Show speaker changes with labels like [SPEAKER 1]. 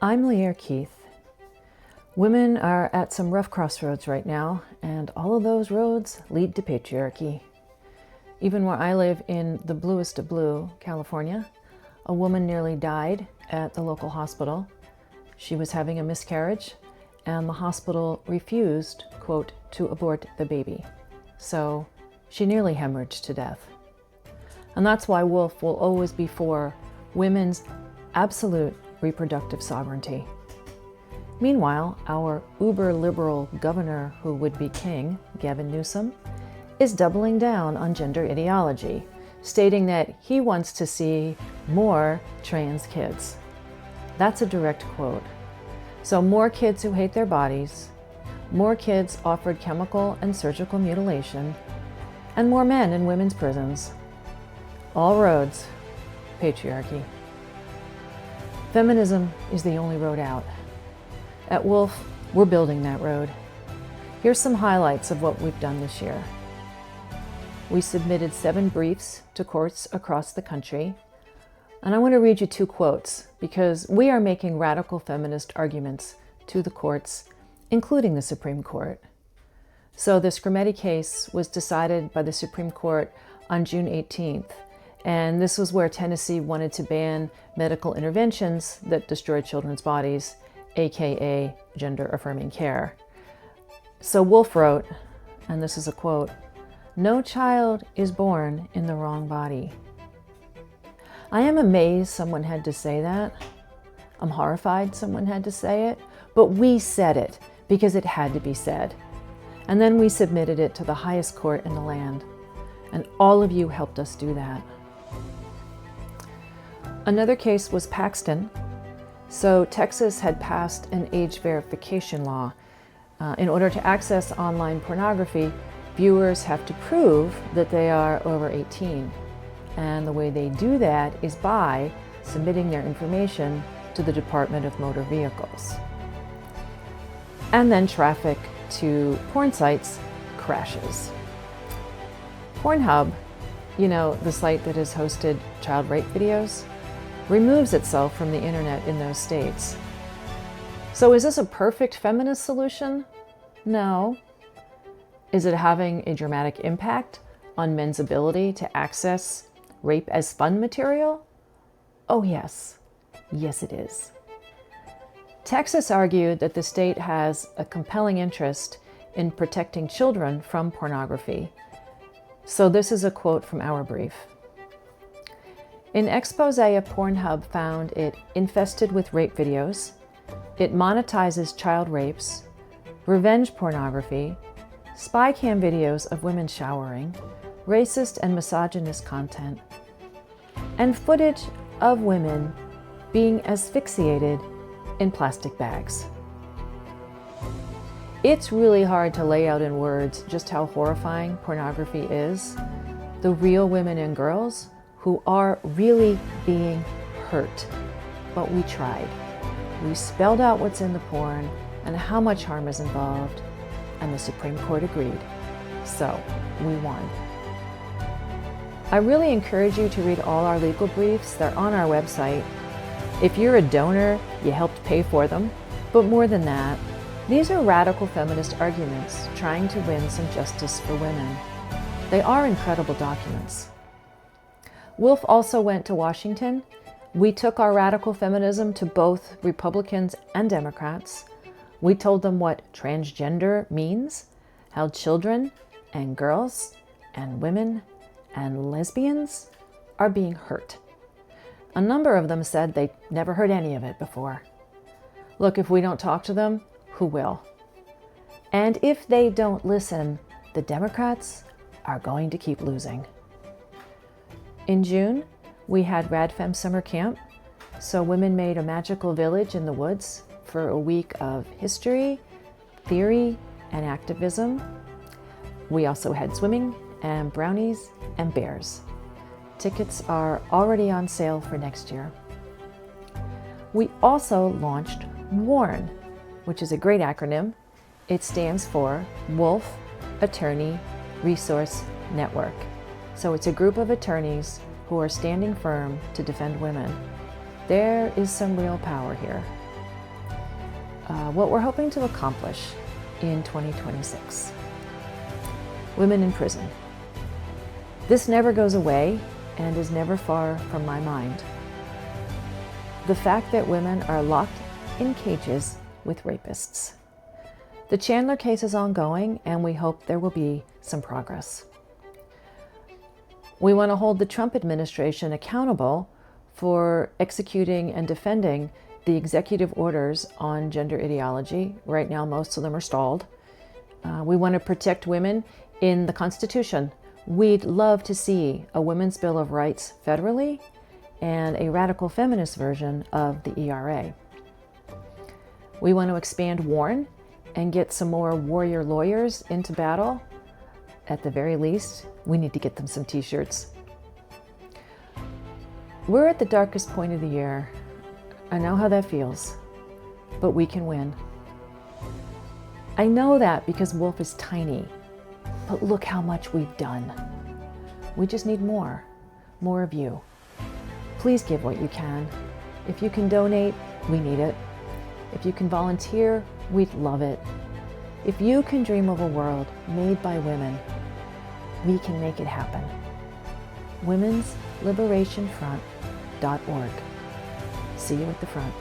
[SPEAKER 1] I'm Leah Keith. Women are at some rough crossroads right now, and all of those roads lead to patriarchy. Even where I live in the bluest of blue, California, a woman nearly died at the local hospital. She was having a miscarriage, and the hospital refused, quote, to abort the baby. So she nearly hemorrhaged to death. And that's why WoLF will always be for women's absolute reproductive sovereignty. Meanwhile, our uber-liberal governor who would be king, Gavin Newsom, is doubling down on gender ideology, stating that he wants to see more trans kids. That's a direct quote. So more kids who hate their bodies, more kids offered chemical and surgical mutilation, and more men in women's prisons. All roads, patriarchy. Feminism is the only road out. At WoLF, we're building that road. Here's some highlights of what we've done this year. We submitted 7 briefs to courts across the country. And I want to read you 2 quotes because we are making radical feminist arguments to the courts, including the Supreme Court. So the Scrimeti case was decided by the Supreme Court on June 18th. And this was where Tennessee wanted to ban medical interventions that destroy children's bodies, aka gender-affirming care. So WoLF wrote, and this is a quote, "No child is born in the wrong body." I am amazed someone had to say that. I'm horrified someone had to say it, but we said it because it had to be said. And then we submitted it to the highest court in the land, and all of you helped us do that. Another case was Paxton. So Texas had passed an age verification law. In order to access online pornography, viewers have to prove that they are over 18. And the way they do that is by submitting their information to the Department of Motor Vehicles. And then traffic to porn sites crashes. Pornhub, the site that has hosted child rape videos, removes itself from the internet in those states. So is this a perfect feminist solution? No. Is it having a dramatic impact on men's ability to access rape as fun material? Oh yes. Yes, it is. Texas argued that the state has a compelling interest in protecting children from pornography. So this is a quote from our brief. An expose of Pornhub found it infested with rape videos, it monetizes child rapes, revenge pornography, spy cam videos of women showering, racist and misogynist content, and footage of women being asphyxiated in plastic bags. It's really hard to lay out in words just how horrifying pornography is. The real women and girls who are really being hurt. But we tried. We spelled out what's in the porn and how much harm is involved, and the Supreme Court agreed. So, we won. I really encourage you to read all our legal briefs. They're on our website. If you're a donor, you helped pay for them. But more than that, these are radical feminist arguments trying to win some justice for women. They are incredible documents. WoLF also went to Washington. We took our radical feminism to both Republicans and Democrats. We told them what transgender means, how children and girls and women and lesbians are being hurt. A number of them said they'd never heard any of it before. Look, if we don't talk to them, who will? And if they don't listen, the Democrats are going to keep losing. In June, we had RadFem Summer Camp, so women made a magical village in the woods for a week of history, theory, and activism. We also had swimming and brownies and bears. Tickets are already on sale for next year. We also launched WARN, which is a great acronym. It stands for WoLF Attorney Resource Network. So it's a group of attorneys who are standing firm to defend women. There is some real power here. what we're hoping to accomplish in 2026. Women in prison. This never goes away and is never far from my mind. The fact that women are locked in cages with rapists. The Chandler case is ongoing, and we hope there will be some progress. We want to hold the Trump administration accountable for executing and defending the executive orders on gender ideology. Right now, most of them are stalled. We want to protect women in the Constitution. We'd love to see a Women's Bill of Rights federally and a radical feminist version of the ERA. We want to expand WARN and get some more warrior lawyers into battle. At the very least, we need to get them some t-shirts. We're at the darkest point of the year. I know how that feels, but we can win. I know that because WoLF is tiny, but look how much we've done. We just need more of you. Please give what you can. If you can donate, we need it. If you can volunteer, we'd love it. If you can dream of a world made by women, we can make it happen. WomensLiberationFront.org. See you at the front.